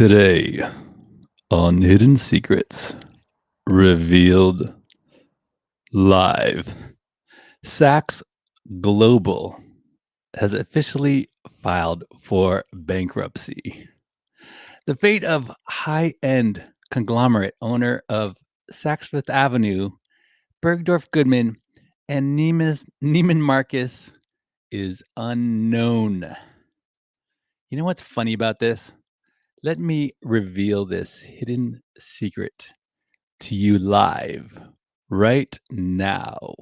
Today on Hidden Secrets Revealed Live, Saks Global has officially filed for bankruptcy. The fate of high-end conglomerate owner of Saks Fifth Avenue, Bergdorf Goodman, and Neiman Marcus is unknown. You know what's funny about this? Let me reveal this hidden secret to you live right now.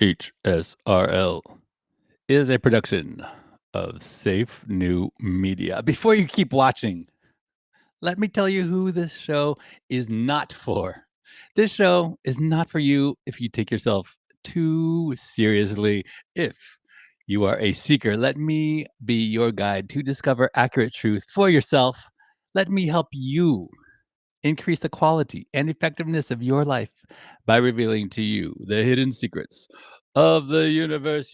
HSRL is a production of Safe New Media. Before you keep watching, let me tell you who this show is not for. This show is not for you if you take yourself too seriously. If you are a seeker, let me be your guide to discover accurate truth for yourself. Let me help you increase the quality and effectiveness of your life by revealing to you the hidden secrets of the universe.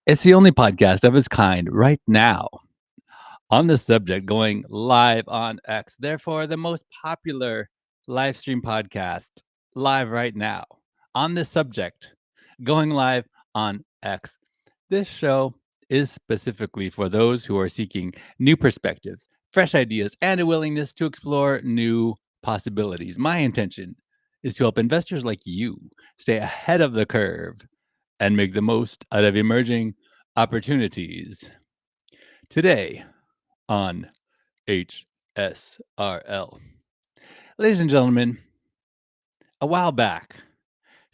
It's the only podcast of its kind right now on the subject, going live on X. Therefore, the most popular live stream podcast live right now on this subject, going live on X. This show is specifically for those who are seeking new perspectives, fresh ideas, and a willingness to explore new possibilities. My intention is to help investors like you stay ahead of the curve and make the most out of emerging opportunities. Today on HSRL. Ladies and gentlemen, a while back,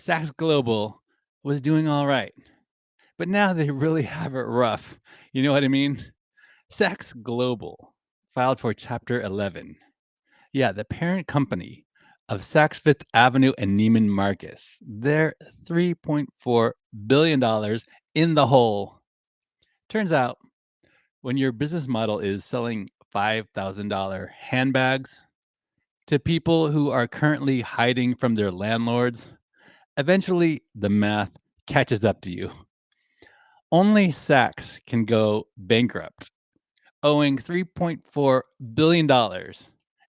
Saks Global was doing all right, but now they really have it rough. You know what I mean? Saks Global filed for Chapter 11. Yeah, the parent company of Saks Fifth Avenue and Neiman Marcus. They're $3.4 billion in the hole. Turns out, when your business model is selling $5,000 handbags to people who are currently hiding from their landlords, eventually the math catches up to you. Only Saks can go bankrupt, owing $3.4 billion,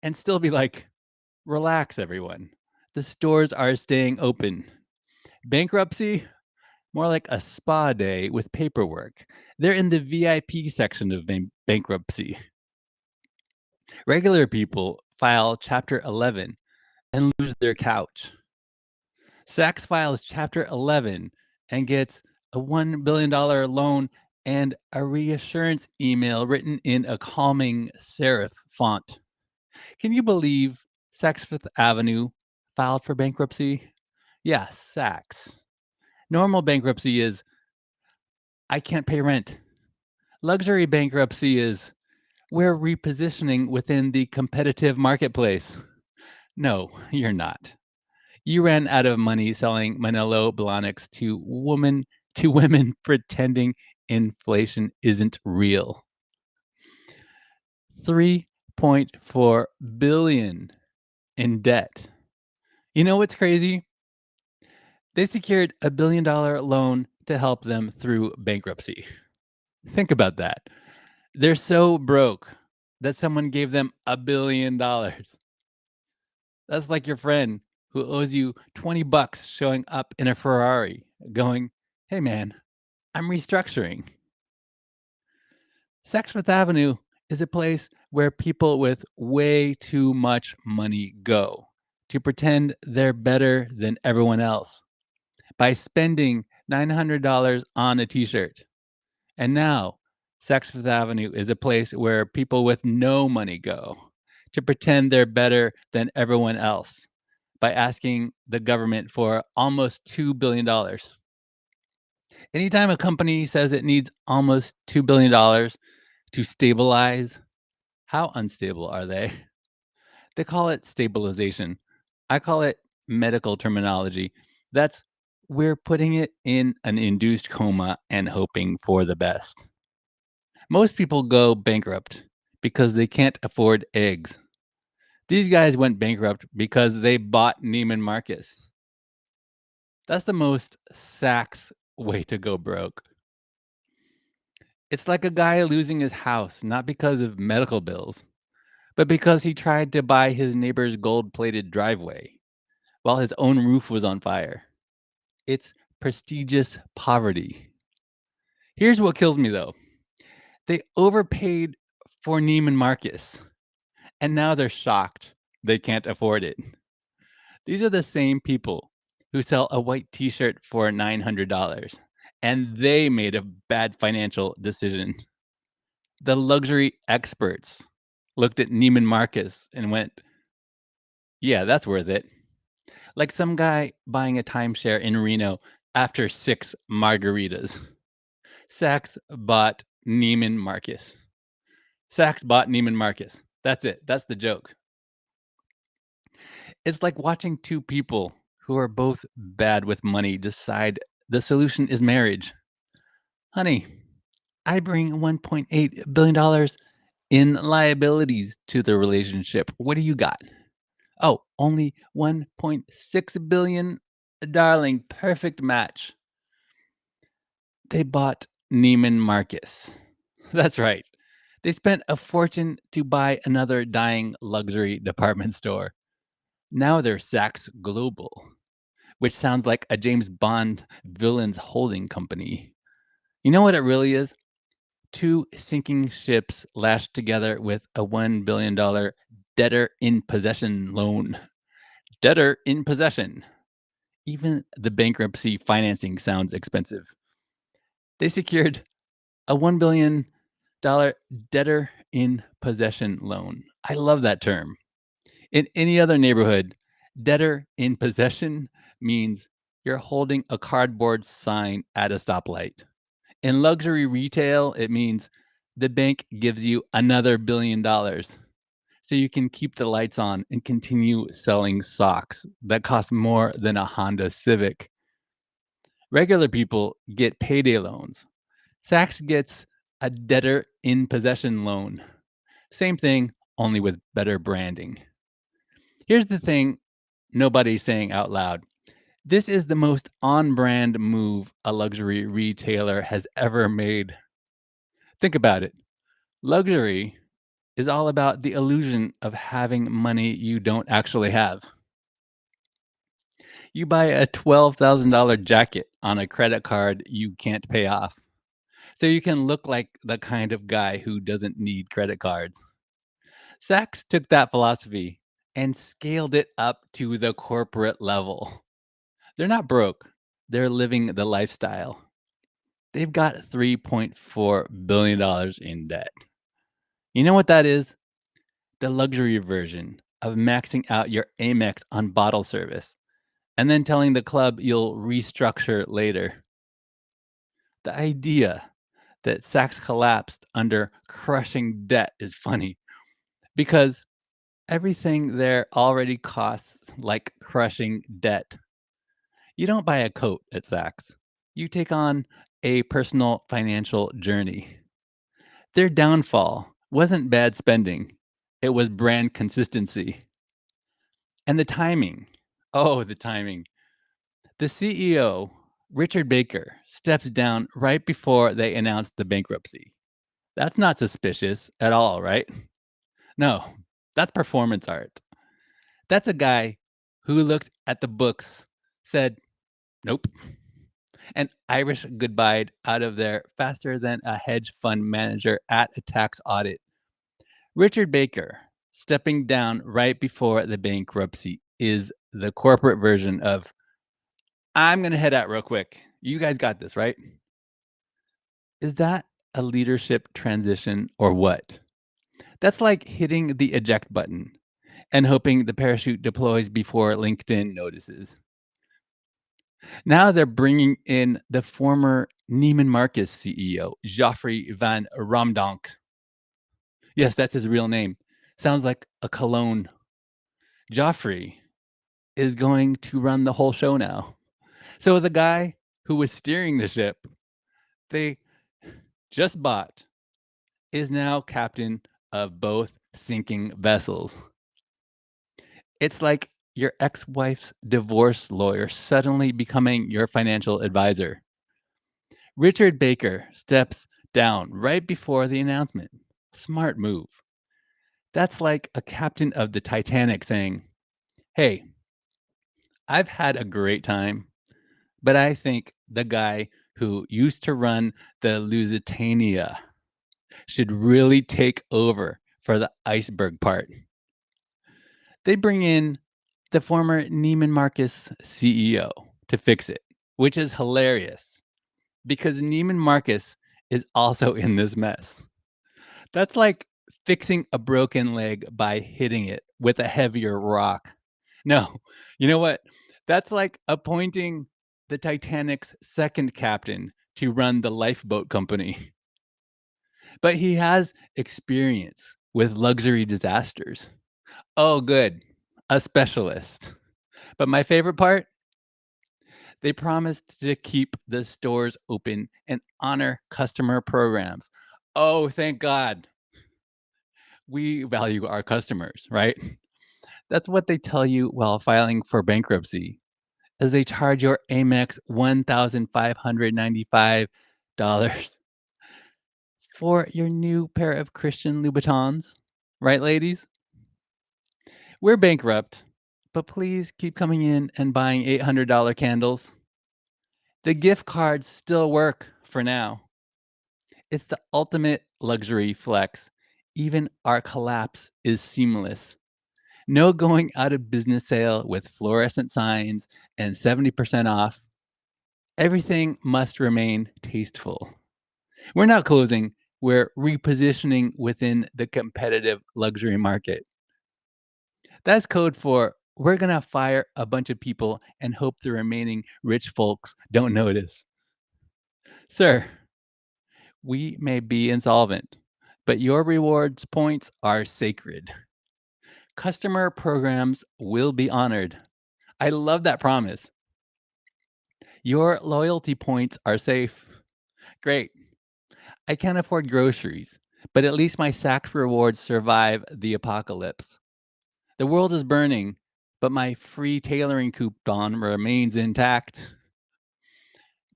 and still be like, relax, everyone. The stores are staying open. Bankruptcy? More like a spa day with paperwork. They're in the VIP section of bankruptcy. Regular people file Chapter 11 and lose their couch. Saks files Chapter 11 and gets a $1 billion loan and a reassurance email written in a calming serif font. Can you believe Saks Fifth Avenue filed for bankruptcy? Yeah, Saks. Normal bankruptcy is, I can't pay rent. Luxury bankruptcy is, we're repositioning within the competitive marketplace. No, you're not. You ran out of money selling Manolo Blahniks to women pretending inflation isn't real. 3.4 billion in debt. You know what's crazy? They secured a $1 billion loan to help them through bankruptcy. Think about that. They're so broke that someone gave them $1 billion. That's like your friend who owes you 20 bucks showing up in a Ferrari going, "Hey man, I'm restructuring." Saks Fifth Avenue is a place where people with way too much money go to pretend they're better than everyone else by spending $900 on a t-shirt. And now Saks Fifth Avenue is a place where people with no money go to pretend they're better than everyone else by asking the government for almost $2 billion. Anytime a company says it needs almost $2 billion to stabilize, how unstable are they? They call it stabilization. I call it medical terminology. That's we're putting it in an induced coma and hoping for the best. Most people go bankrupt because they can't afford eggs. These guys went bankrupt because they bought Neiman Marcus. That's the most Saks way to go broke. It's like a guy losing his house, not because of medical bills, but because he tried to buy his neighbor's gold plated driveway while his own roof was on fire. It's prestigious poverty. Here's what kills me though, they overpaid for Neiman Marcus, and now they're shocked they can't afford it. These are the same people who sell a white t shirt for $900, and they made a bad financial decision. The luxury experts looked at Neiman Marcus and went, yeah, that's worth it. Like some guy buying a timeshare in Reno after 6 margaritas. Saks bought Neiman Marcus. Saks bought Neiman Marcus. That's it. That's the joke. It's like watching two people who are both bad with money decide the solution is marriage. Honey, I bring $1.8 billion in liabilities to the relationship. What do you got? Oh, only 1.6 billion. Darling, perfect match. They bought Neiman Marcus. That's right. They spent a fortune to buy another dying luxury department store. Now they're Saks Global, which sounds like a James Bond villain's holding company. You know what it really is? Two sinking ships lashed together with a $1 billion debtor in possession loan. Debtor in possession. Even the bankruptcy financing sounds expensive. They secured a $1 billion debtor in possession loan. I love that term. In any other neighborhood, debtor in possession means you're holding a cardboard sign at a stoplight. In luxury retail, it means the bank gives you another $1 billion so you can keep the lights on and continue selling socks that cost more than a Honda Civic. Regular people get payday loans. Saks gets a debtor in possession loan. Same thing, only with better branding. Here's the thing nobody's saying out loud. This is the most on brand move a luxury retailer has ever made. Think about it. Luxury is all about the illusion of having money you don't actually have. You buy a $12,000 jacket on a credit card you can't pay off. So you can look like the kind of guy who doesn't need credit cards. Saks took that philosophy and scaled it up to the corporate level. They're not broke, they're living the lifestyle. They've got $3.4 billion in debt. You know what that is? The luxury version of maxing out your Amex on bottle service and then telling the club you'll restructure later. The idea that Saks collapsed under crushing debt is funny because everything there already costs like crushing debt. You don't buy a coat at Saks. You take on a personal financial journey. Their downfall wasn't bad spending. It was brand consistency. And the timing. Oh, the timing. The CEO, Richard Baker, steps down right before they announced the bankruptcy. That's not suspicious at all, right? No, that's performance art. That's a guy who looked at the books, said, nope, and Irish goodbye out of there faster than a hedge fund manager at a tax audit. Richard Baker, stepping down right before the bankruptcy, is the corporate version of, I'm going to head out real quick. You guys got this, right? Is that a leadership transition or what? That's like hitting the eject button and hoping the parachute deploys before LinkedIn notices. Now they're bringing in the former Neiman Marcus CEO, Geoffrey Van Romdonk. Yes, that's his real name. Sounds like a cologne. Joffrey is going to run the whole show now. So the guy who was steering the ship they just bought is now captain of both sinking vessels. It's like your ex-wife's divorce lawyer suddenly becoming your financial advisor. Richard Baker steps down right before the announcement. Smart move. That's like a captain of the Titanic saying, "Hey, I've had a great time, but I think the guy who used to run the Lusitania should really take over for the iceberg part." They bring in the former Neiman Marcus CEO to fix it, which is hilarious because Neiman Marcus is also in this mess. That's like fixing a broken leg by hitting it with a heavier rock. No, you know what? That's like appointing the Titanic's second captain to run the lifeboat company. But he has experience with luxury disasters. Oh, good. A specialist. But my favorite part, they promised to keep the stores open and honor customer programs. Oh, thank God. We value our customers, right? That's what they tell you while filing for bankruptcy, as they charge your Amex $1,595 for your new pair of Christian Louboutins. Right, ladies? We're bankrupt, but please keep coming in and buying $800 candles. The gift cards still work for now. It's the ultimate luxury flex. Even our collapse is seamless. No going out of business sale with fluorescent signs and 70% off. Everything must remain tasteful. We're not closing, we're repositioning within the competitive luxury market. That's code for we're going to fire a bunch of people and hope the remaining rich folks don't notice. Sir, we may be insolvent, but your rewards points are sacred. Customer programs will be honored. I love that promise. Your loyalty points are safe. Great. I can't afford groceries, but at least my Saks rewards survive the apocalypse. The world is burning, but my free tailoring coupon remains intact.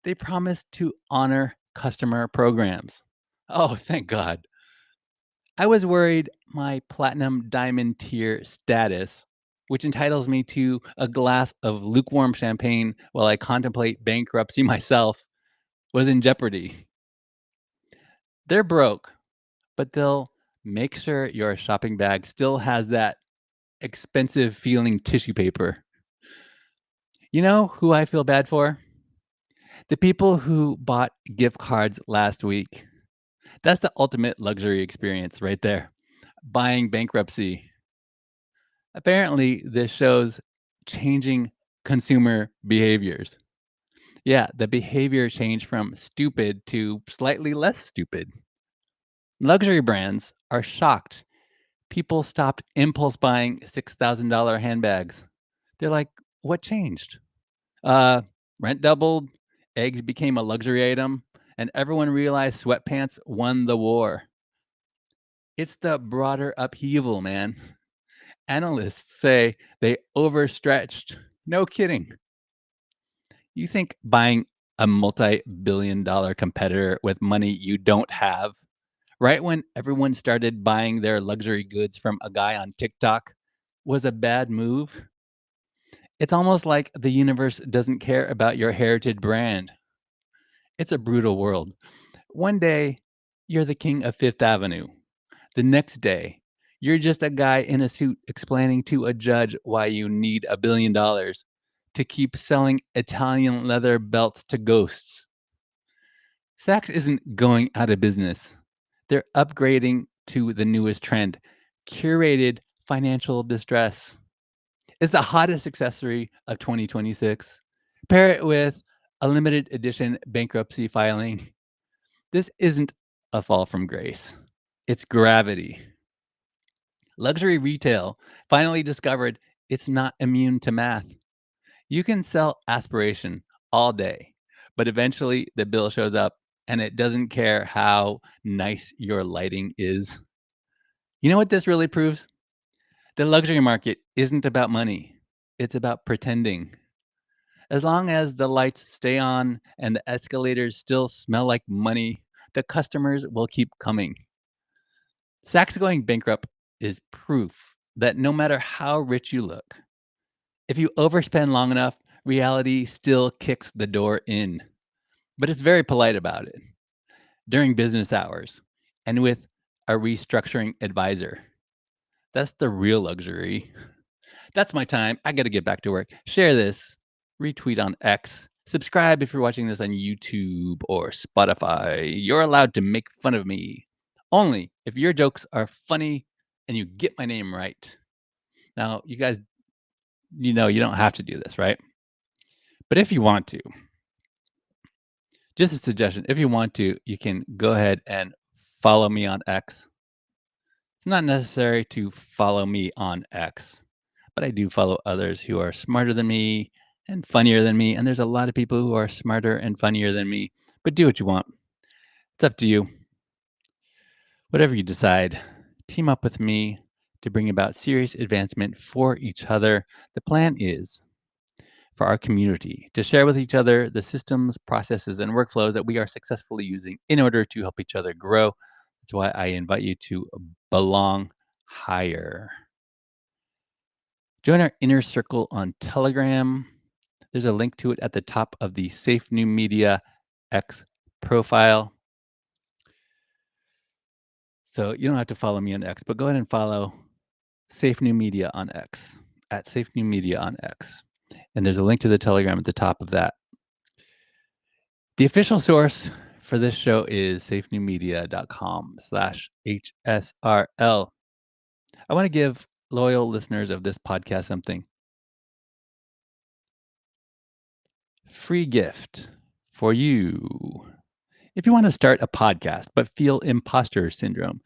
They promise to honor customer programs. Oh, thank God. I was worried my platinum diamond tier status, which entitles me to a glass of lukewarm champagne while I contemplate bankruptcy myself, was in jeopardy. They're broke, but they'll make sure your shopping bag still has that expensive feeling tissue paper. You know who I feel bad for? The people who bought gift cards last week. That's the ultimate luxury experience right there. Buying bankruptcy. Apparently, this shows changing consumer behaviors. Yeah, the behavior changed from stupid to slightly less stupid. Luxury brands are shocked. People stopped impulse buying $6,000 handbags. They're like, what changed? Uh, Rent doubled, eggs became a luxury item, and everyone realized sweatpants won the war. It's the broader upheaval, man. Analysts say they overstretched. No kidding. You think buying a multi-billion-dollar competitor with money you don't have, right when everyone started buying their luxury goods from a guy on TikTok, was a bad move? It's almost like the universe doesn't care about your heritage brand. It's a brutal world. One day, you're the king of Fifth Avenue. The next day, you're just a guy in a suit explaining to a judge why you need $1 billion to keep selling Italian leather belts to ghosts. Saks isn't going out of business. They're upgrading to the newest trend, curated financial distress. It's the hottest accessory of 2026. Pair it with a limited edition bankruptcy filing. This isn't a fall from grace. It's gravity. Luxury retail finally discovered it's not immune to math. You can sell aspiration all day, but eventually the bill shows up and it doesn't care how nice your lighting is. You know what this really proves? The luxury market isn't about money, it's about pretending. As long as the lights stay on and the escalators still smell like money, the customers will keep coming. Saks going bankrupt is proof that no matter how rich you look, if you overspend long enough, reality still kicks the door in. But it's very polite about it during business hours and with a restructuring advisor. That's the real luxury. That's my time. I got to get back to work. Share this, retweet on X, subscribe if you're watching this on YouTube or Spotify. You're allowed to make fun of me only if your jokes are funny and you get my name right. Now, you guys, you don't have to do this, right? But if you want to, just a suggestion, if you want to, you can go ahead and follow me on X. It's not necessary to follow me on X, but I do follow others who are smarter than me and funnier than me. And there's a lot of people who are smarter and funnier than me, but do what you want. It's up to you. Whatever you decide, team up with me to bring about serious advancement for each other. The plan is for our community to share with each other the systems, processes, and workflows that we are successfully using in order to help each other grow. That's why I invite you to belong higher. Join our inner circle on Telegram. There's a link to it at the top of the Safe New Media X profile. So you don't have to follow me on X, but go ahead and follow Safe New Media on X, at Safe New Media on X. And there's a link to the Telegram at the top of that. The official source for this show is safenewmedia.com/HSRL. I want to give loyal listeners of this podcast something. Free gift for you. If you want to start a podcast but feel imposter syndrome,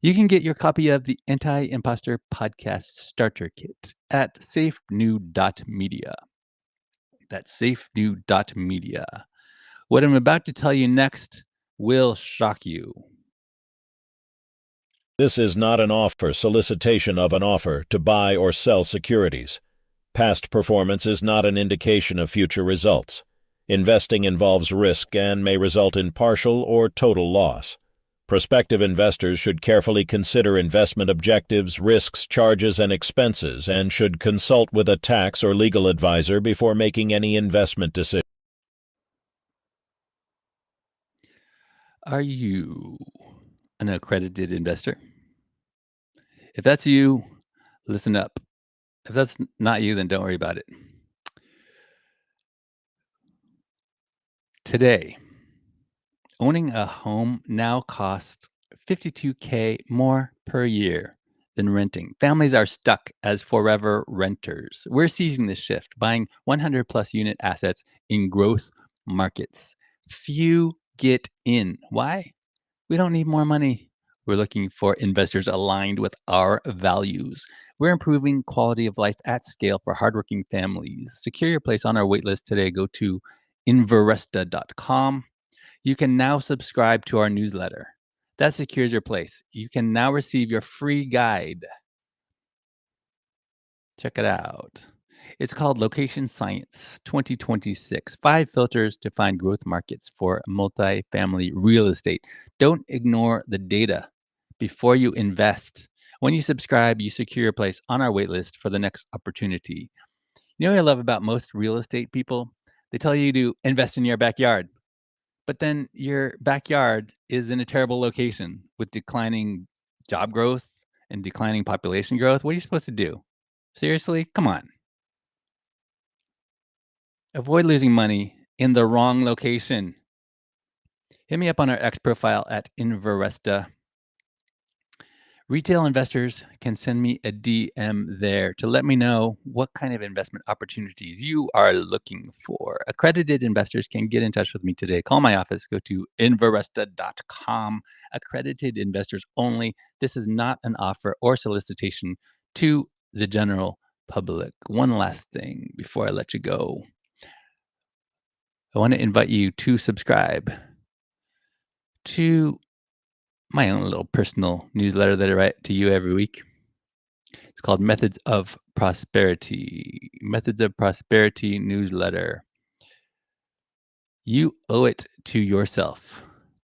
you can get your copy of the Anti-Imposter Podcast Starter Kit at safenew.media. That's safenew.media. What I'm about to tell you next will shock you. This is not an offer, solicitation of an offer to buy or sell securities. Past performance is not an indication of future results. Investing involves risk and may result in partial or total loss. Prospective investors should carefully consider investment objectives, risks, charges, and expenses, and should consult with a tax or legal advisor before making any investment decision. Are you an accredited investor? If that's you, listen up. If that's not you, then don't worry about it. Today, owning a home now costs $52K more per year than renting. Families are stuck as forever renters. We're seizing this shift, buying 100 plus unit assets in growth markets. Few get in. Why? We don't need more money. We're looking for investors aligned with our values. We're improving quality of life at scale for hardworking families. Secure your place on our waitlist today. Go to Inveresta.com. You can now subscribe to our newsletter. That secures your place. You can now receive your free guide. Check it out. It's called Location Science 2026, 5 filters to find growth markets for multifamily real estate. Don't ignore the data before you invest. When you subscribe, you secure your place on our waitlist for the next opportunity. You know what I love about most real estate people? They tell you to invest in your backyard, but then your backyard is in a terrible location with declining job growth and declining population growth. What are you supposed to do? Seriously? Come on. Avoid losing money in the wrong location. Hit me up on our X profile at Inveresta. Retail investors can send me a DM there to let me know what kind of investment opportunities you are looking for. Accredited investors can get in touch with me today. Call my office. Go to Inveresta.com. Accredited investors only. This is not an offer or solicitation to the general public. One last thing before I let you go. I want to invite you to subscribe to my own little personal newsletter that I write to you every week. It's called Methods of Prosperity. Methods of Prosperity newsletter. You owe it to yourself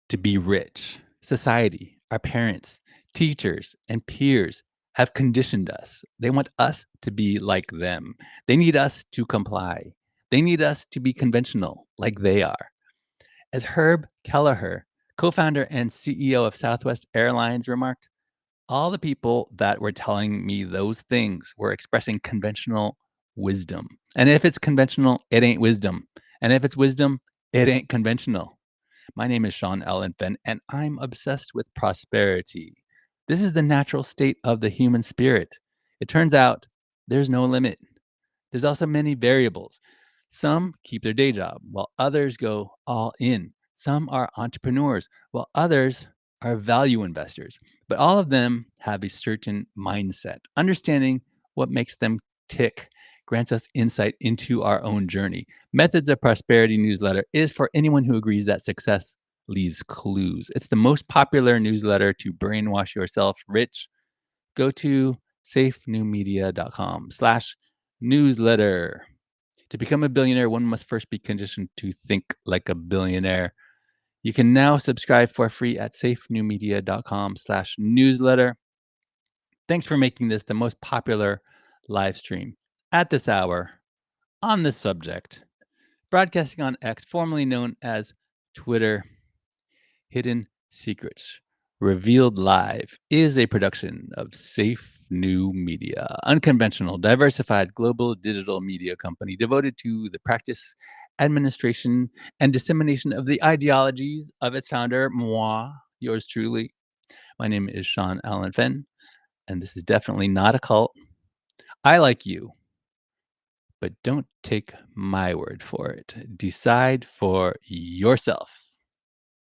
to be rich. Society, our parents, teachers, and peers have conditioned us. They want us to be like them. They need us to comply. They need us to be conventional like they are. As Herb Kelleher, co founder and CEO of Southwest Airlines, remarked, all the people that were telling me those things were expressing conventional wisdom. And if it's conventional, it ain't wisdom. And if it's wisdom, it ain't conventional. My name is Sean Allen Fenn, and I'm obsessed with prosperity. This is the natural state of the human spirit. It turns out there's no limit. There's also many variables. Some keep their day job, while others go all in. Some are entrepreneurs, while others are value investors. But all of them have a certain mindset. Understanding what makes them tick grants us insight into our own journey. Methods of Prosperity newsletter is for anyone who agrees that success leaves clues. It's the most popular newsletter to brainwash yourself rich. Go to safenewmedia.com/newsletter. To become a billionaire, one must first be conditioned to think like a billionaire. You can now subscribe for free at safenewmedia.com/newsletter. Thanks for making this the most popular live stream at this hour on this subject. Broadcasting on X, formerly known as Twitter. Hidden Secrets Revealed Live is a production of Safe New Media, unconventional, diversified global digital media company devoted to the practice, administration, and dissemination of the ideologies of its founder, moi, yours truly. My name is Sean Allen Fenn, and this is definitely not a cult. I like you, but don't take my word for it. Decide for yourself.